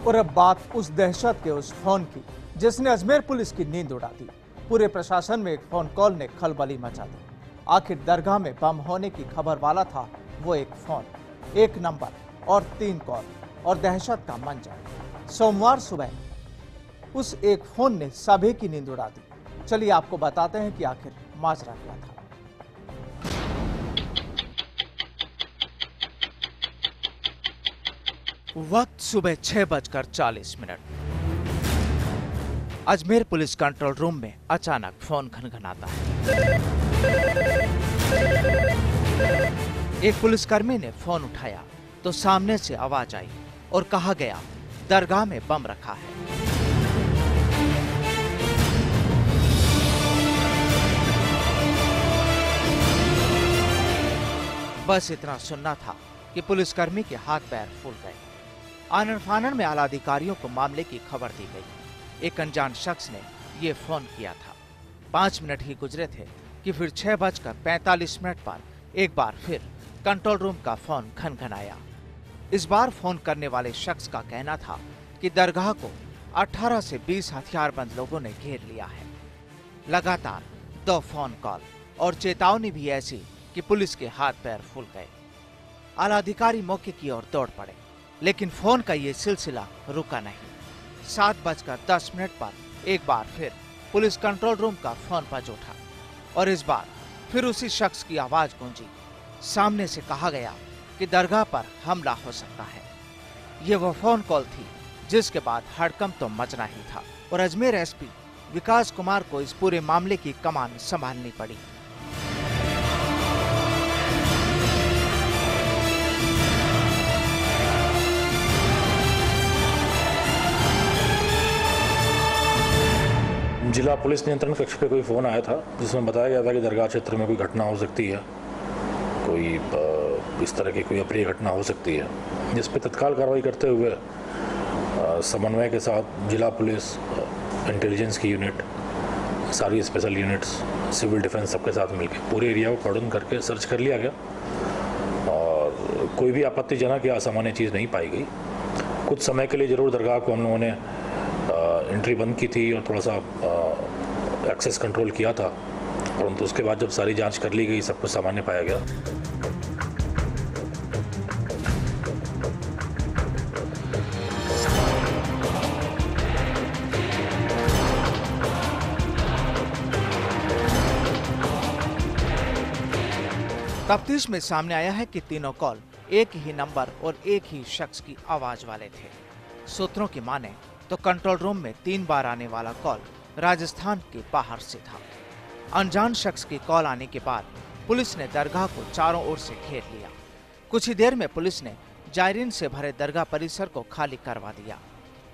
और अब बात उस दहशत के उस फोन की जिसने अजमेर पुलिस की नींद उड़ा दी। पूरे प्रशासन में एक फोन कॉल ने खलबली मचा दी। आखिर दरगाह में बम होने की खबर वाला था वो एक फोन, एक नंबर और 3 कॉल और दहशत का मंजर। सोमवार सुबह उस एक फोन ने सभी की नींद उड़ा दी। चलिए आपको बताते हैं कि आखिर माजरा क्या था। वक्त सुबह 6:40। अजमेर पुलिस कंट्रोल रूम में अचानक फोन खनखनाता है। एक पुलिसकर्मी ने फोन उठाया तो सामने से आवाज आई और कहा गया, दरगाह में बम रखा है। बस इतना सुनना था कि पुलिसकर्मी के हाथ पैर फूल गए। आनन फानन में आला अधिकारियों को मामले की खबर दी गई। एक अनजान शख्स ने ये फोन किया था। 5 मिनट ही गुजरे थे कि फिर 6:45 पर एक बार फिर कंट्रोल रूम का फोन खनखनाया। इस बार फोन करने वाले शख्स का कहना था कि दरगाह को 18 से 20 हथियारबंद लोगों ने घेर लिया है। लगातार 2 फोन कॉल और चेतावनी भी ऐसी कि पुलिस के हाथ पैर फूल गए। आला अधिकारी मौके की ओर दौड़ पड़े, लेकिन फोन का ये सिलसिला रुका नहीं। 7:10 पर एक बार फिर पुलिस कंट्रोल रूम का फोन बज उठा और इस बार फिर उसी शख्स की आवाज गूंजी। सामने से कहा गया कि दरगाह पर हमला हो सकता है। ये वो फोन कॉल थी जिसके बाद हड़कंप तो मचना ही था और अजमेर एसपी विकास कुमार को इस पूरे मामले की कमान संभालनी पड़ी। जिला पुलिस नियंत्रण कक्ष पे कोई फ़ोन आया था जिसमें बताया गया था कि दरगाह क्षेत्र में कोई घटना हो सकती है, कोई इस तरह की कोई अप्रिय घटना हो सकती है, जिस पे तत्काल कार्रवाई करते हुए समन्वय के साथ जिला पुलिस, इंटेलिजेंस की यूनिट, सारी स्पेशल यूनिट्स, सिविल डिफेंस सबके साथ मिलकर पूरे एरिया को कॉर्डन करके सर्च कर लिया गया और कोई भी आपत्तिजनक या असामान्य चीज़ नहीं पाई गई। कुछ समय के लिए ज़रूर दरगाह को हम लोगों ने एंट्री बंद की थी और थोड़ा सा एक्सेस कंट्रोल किया था, परंतु उसके बाद जब सारी जांच कर ली गई सब कुछ सामान्य पाया गया। तफ्तीश में सामने आया है कि तीनों कॉल एक ही नंबर और एक ही शख्स की आवाज वाले थे। सूत्रों की माने तो कंट्रोल रूम में 3 बार आने वाला कॉल राजस्थान के बाहर से था। अनजान शख्स की कॉल आने के बाद पुलिस ने दरगाह को चारों ओर से घेर लिया। कुछ ही देर में पुलिस ने जायरीन से भरे दरगाह परिसर को खाली करवा दिया।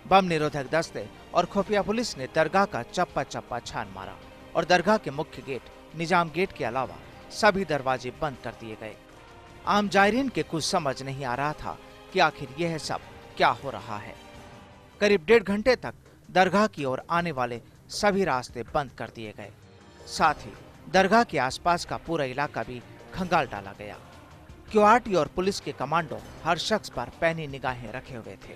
बम निरोधक दस्ते और खुफिया पुलिस ने दरगाह का चप्पा चप्पा छान मारा और दरगाह के मुख्य गेट, निजाम गेट के अलावा सभी दरवाजे बंद कर दिए गए। आम जायरीन के कुछ समझ नहीं आ रहा था कि आखिर यह सब क्या हो रहा है। करीब 1.5 घंटे तक दरगाह की ओर आने वाले सभी रास्ते बंद कर दिए गए। साथ ही दरगाह के आसपास का पूरा इलाका भी खंगाल डाला गया। क्यूआरटी और पुलिस के कमांडो हर शख्स पर पैनी निगाहें रखे हुए थे।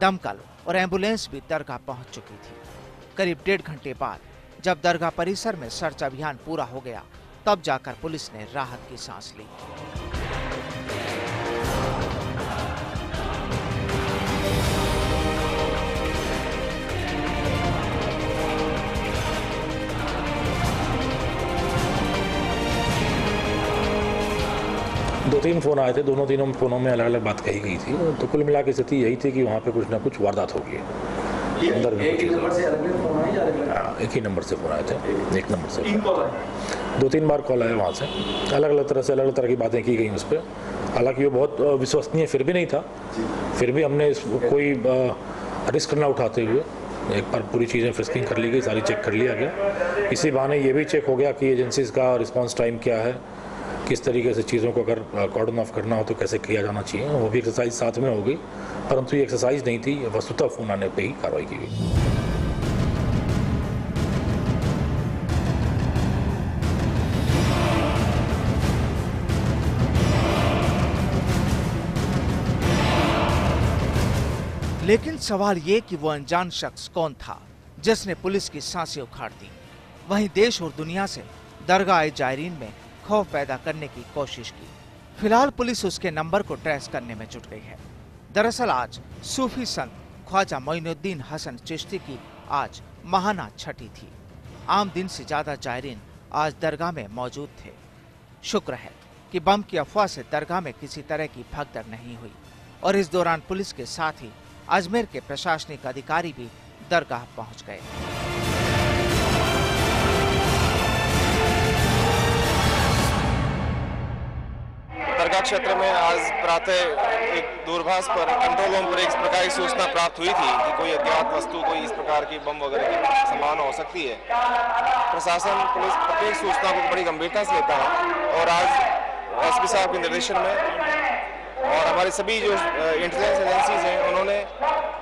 दमकल और एम्बुलेंस भी दरगाह पहुंच चुकी थी। करीब 1.5 घंटे बाद जब दरगाह परिसर में सर्च अभियान पूरा हो गया, तब जाकर पुलिस ने राहत की सांस ली। दो 3 फ़ोन आए थे, तीनों फ़ोनों में अलग अलग बात कही गई थी, तो कुल मिला के स्थिति यही थी कि वहाँ पे कुछ ना कुछ वारदात होगी। अंदर एक ही नंबर से एक ही नंबर से फ़ोन आए थे, एक नंबर से 2-3 बार कॉल आया वहाँ से, अलग अलग तरह की बातें की गई उस पर। हालांकि वो बहुत विश्वसनीय फिर भी नहीं था, फिर भी हमने कोई रिस्क न उठाते हुए एक बार पूरी चीज़ें फ्रिस्किंग कर ली गई, सारी चेक कर लिया गया। इसी बहाने ये भी चेक हो गया कि एजेंसीज का रिस्पॉन्स टाइम क्या है, किस तरीके से चीज़ों को अगर कॉर्डन ऑफ करना हो तो कैसे किया जाना चाहिए, वो भी एक्सरसाइज साथ में हो गई। परंतु ये एक्सरसाइज नहीं थी, वस्तुतः फ़ोन आने पर ही कार्रवाई की गई। लेकिन सवाल ये कि वो अनजान शख्स कौन था जिसने पुलिस की सांसें उखाड़ दी, वहीं देश और दुनिया से दरगाह आए जायरीन में खौफ पैदा करने की कोशिश की। फिलहाल पुलिस उसके नंबर को ट्रेस करने में जुट गई है। दरअसल आज सूफी संत ख्वाजा मोइनुद्दीन हसन चिश्ती की आज महाना छठी थी। आम दिन से ज्यादा जायरीन आज दरगाह में मौजूद थे। शुक्र है कि बम की अफवाह से दरगाह में किसी तरह की भगदड़ नहीं हुई और इस दौरान पुलिस के साथ ही अजमेर के प्रशासनिक अधिकारी भी दरगाह पहुंच गए। दरगाह क्षेत्र में आज प्रातः एक दूरभाष पर कंट्रोल रूम पर एक प्रकार की सूचना प्राप्त हुई थी कि कोई अज्ञात वस्तु, कोई इस प्रकार की बम वगैरह की संभावना हो सकती है। प्रशासन पुलिस प्रत्येक सूचना को बड़ी गंभीरता से लेता है और आज एसपी साहब के निर्देशन में और हमारे सभी जो इंटेलिजेंस एजेंसीज हैं, उन्होंने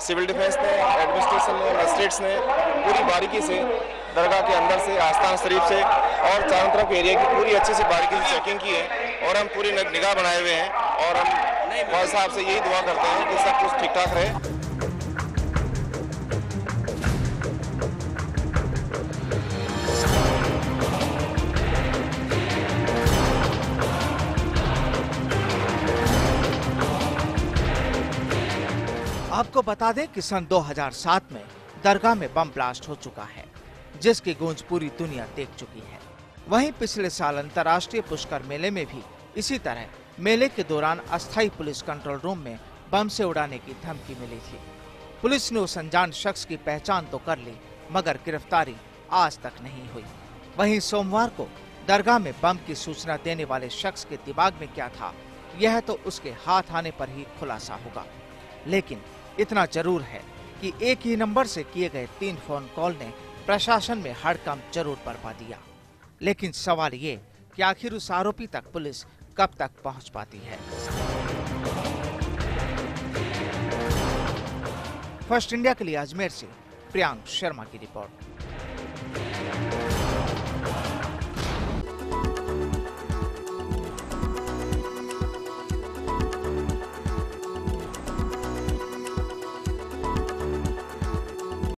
सिविल डिफेंस ने, एडमिनिस्ट्रेशन ने, मजिस्ट्रेट्स ने पूरी बारीकी से दरगाह के अंदर से, आस्थान शरीफ से और चारों तरफ एरिया की पूरी अच्छे से बारीकी से चेकिंग की है और हम पूरी निगाह बनाए हुए हैं और हम मौलवी साहब से यही दुआ करते हैं कि सब कुछ ठीक ठाक रहे। आपको बता दें कि सन 2007 में दरगाह में बम ब्लास्ट हो चुका है, जिसकी गूंज पूरी दुनिया देख चुकी है। वहीं पिछले साल अंतर्राष्ट्रीय पुष्कर मेले में भी इसी तरह मेले के दौरान अस्थायी पुलिस कंट्रोल रूम में बम से उड़ाने की धमकी मिली थी। पुलिस ने उस अनजान शख्स की पहचान तो कर ली, मगर गिरफ्तारी आज तक नहीं हुई। वहीं सोमवार को दरगाह में बम की सूचना देने वाले शख्स के दिमाग में क्या था, यह तो उसके हाथ आने पर ही खुलासा होगा। लेकिन इतना जरूर है कि एक ही नंबर से किए गए 3 फोन कॉल ने प्रशासन में हड़कंप जरूर बरपा दिया। लेकिन सवाल ये कि आखिर उस आरोपी तक पुलिस कब तक पहुंच पाती है। फर्स्ट इंडिया के लिए अजमेर से प्रियांक शर्मा की रिपोर्ट।